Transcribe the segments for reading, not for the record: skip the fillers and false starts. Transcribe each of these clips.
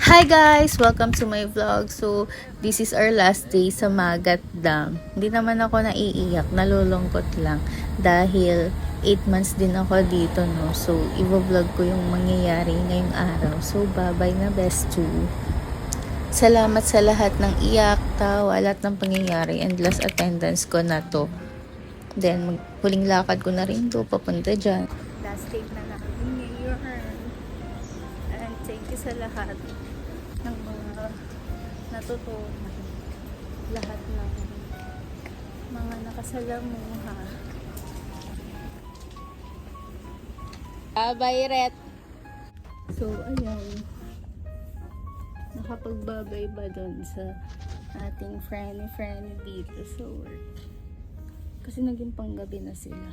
Hi guys! Welcome to my vlog. So, this is our last day sa Magat Dam. Hindi naman ako naiiyak, nalulungkot lang. Dahil 8 months din ako dito, no? So, i-vlog ko yung mangyayari ngayong araw. So, bye-bye na best two. Salamat sa lahat ng iyak, tawa, lahat ng pangyayari, and last attendance ko na to. Then, huling lakad ko na rin to, papunta dyan. Last day na namin ngayon. And thank you sa lahat ng mga natutunan, lahat ng mga nakasalamuha. Bye, Ret! So, ayan. Nakapagbabay ba dun sa ating friendly dito sa work? Kasi naging panggabi na sila.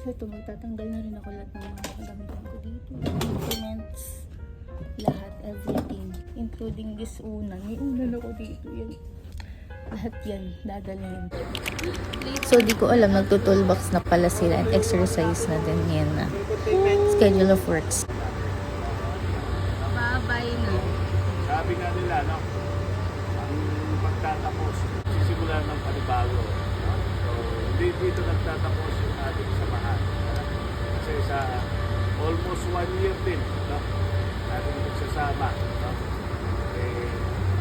So, ito, magtatanggal na rin ako lahat ng mga kagamitan ko dito. Documents, lahat, everything. Including this unan. May unan ako dito. Yan. Lahat yan, dadalhin. So, di ko alam, nagto-toolbox na pala sila and exercise na din yan na schedule of works. Bye-bye na. Sabi nga nila, no? Ang pagtatapos, sisimulan ng panibago. No? So, hindi dito nagtatapos yung ating samahan. Kasi sa almost 1 year din, no? Ating magsasama. No? Eh,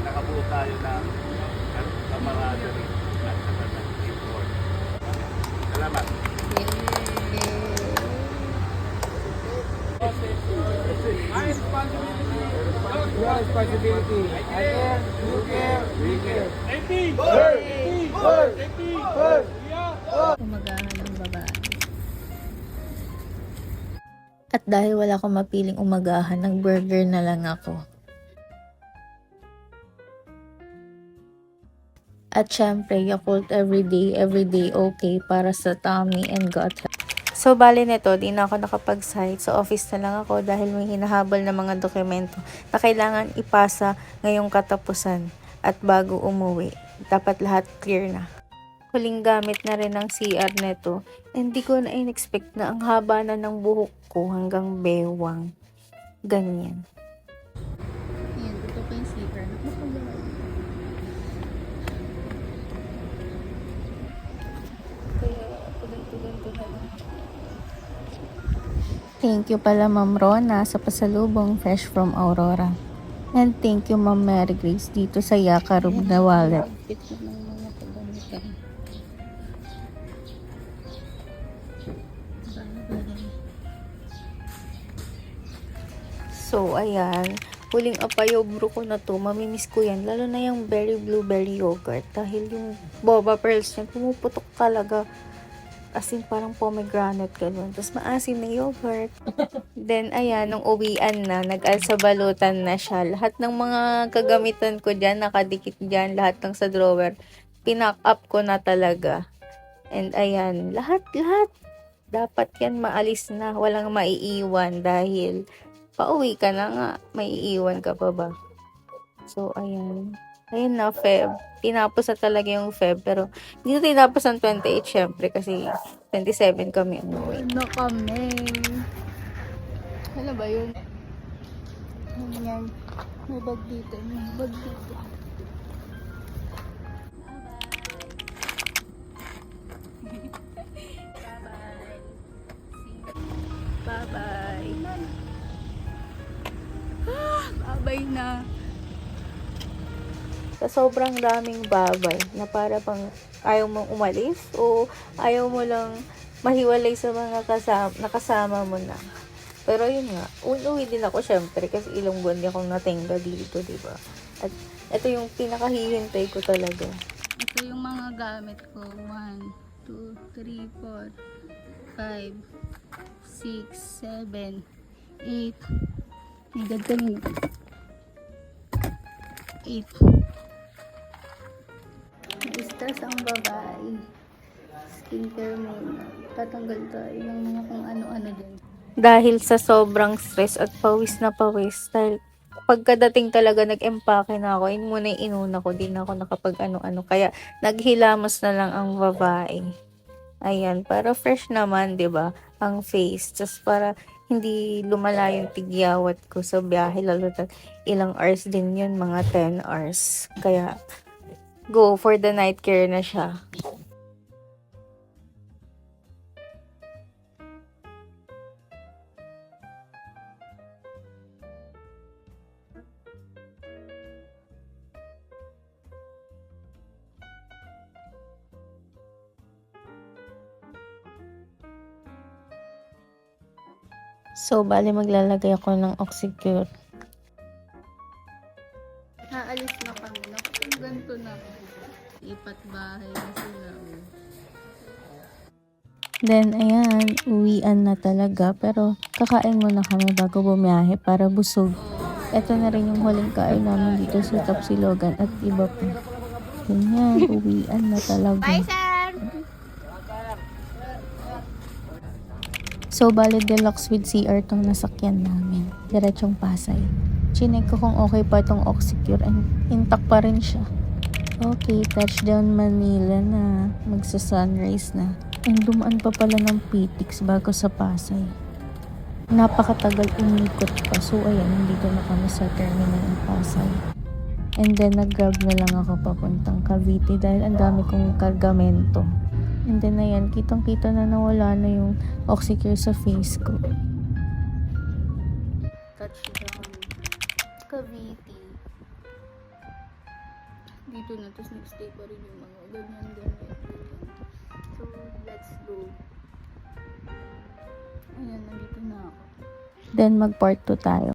nakabuo tayo ng camaraderie at saka ng teamwork. Salamat. My responsibility. Your responsibility. I care, you care, we care. Umagahan ng babae. At dahil wala akong mapiling umagahan, nag-burger na lang ako. At syempre, Yakult everyday okay para sa tummy and gut health. So, bali nito, di na ako nakapag-site. Sa office na lang ako dahil may hinahabol na mga dokumento na kailangan ipasa ngayong katapusan at bago umuwi. Dapat lahat clear na. Huling gamit na rin ng CR neto. Hindi ko na in-expect na ang haba na ng buhok ko hanggang bewang. Ganyan. Ayan, ito pa yung CR. Kaya, tugan-tugan na lang. Thank you pala Ma'am Rona sa pasalubong fresh from Aurora. And thank you Ma'am Mary Grace dito sa Yakarub na wallet. So, ayan. Huling apayobro ko na to. Mamimiss ko yan. Lalo na yung berry blueberry yogurt. Dahil yung boba pearls niya, pumuputok talaga. As in, parang pomegranate ganun. Tapos maasim na yogurt. Then, ayan, nung uwian na, nag-alsabalutan na siya. Lahat ng mga kagamitan ko dyan, nakadikit dyan, lahat ng sa drawer. Pinack up ko na talaga. And ayan, lahat. Dapat yan maalis na. Walang maiiwan dahil pauwi ka na nga. Maiiwan ka pa ba? So, ayan. Ayun na, Feb. Tinapos na talaga yung Feb. Pero, hindi na tinapos ang 28, syempre. Kasi, 27 kami umuwi. Na kami. Ano ba yun? Ayan. May bag dito. Bye-bye. Bye-bye na. Sa sobrang daming babay na para pang ayaw mong umalis o ayaw mo lang mahiwalay sa mga nakasama mo na. Pero yun nga, uwi din ako syempre kasi ilang buwan din akong natingga dito, diba? At ito yung pinakahihintay ko talaga. Ito yung mga gamit ko. 1, 2, 3, 4, 5, 6, 7, 8. May gagawin. 8. Stress ang babae. Skincare muna. Tatanggal tayo ng mga kung ano-ano din. Dahil sa sobrang stress at pawis na pawis, dahil pagkadating talaga nag-empake na ako, yun muna yung inuna ko, di na ako nakapag ano-ano. Kaya naghilamos na lang ang babae. Ayan, para fresh naman, 'di ba? Ang face. Just para hindi lumala yung tigyawat ko sa biyahe, lalo na ilang hours din yun, mga 10 hours. Kaya, go for the night care na siya. So, bali maglalagay ako ng Oxycure. Aalis na kami. Naku, ganito na. Ipat bahay na sila. Then, ayan, uwian na talaga. Pero, kakain muna kami bago bumiyahe para busog. Ito na rin yung huling kain namin dito sa Tapsilogan at iba pa. Ganyan, uwian na talaga. Bye, sir! So, bali deluxe with CR tong nasakyan namin. Diretsong Pasay. Chinek ko kung okay pa tong Oxycure and intact pa rin siya. Okay, touchdown Manila na. Magsa-sunrise na. And dumaan pa pala ng PTX bago sa Pasay. Napakatagal umikot pa. So, ayan, nandito na kami sa terminal ng Pasay. And then, nag-grab na lang ako papuntang Cavite dahil ang dami kong kargamento. And then, ayan, kitang-kita na nawala na yung Oxycure sa face ko. Touchdown. Cavite. Dito na, tapos nag-stay pa rin yung mga ganyan. So, let's go. Ayan, nandito na ako. Then, mag-part 2 tayo.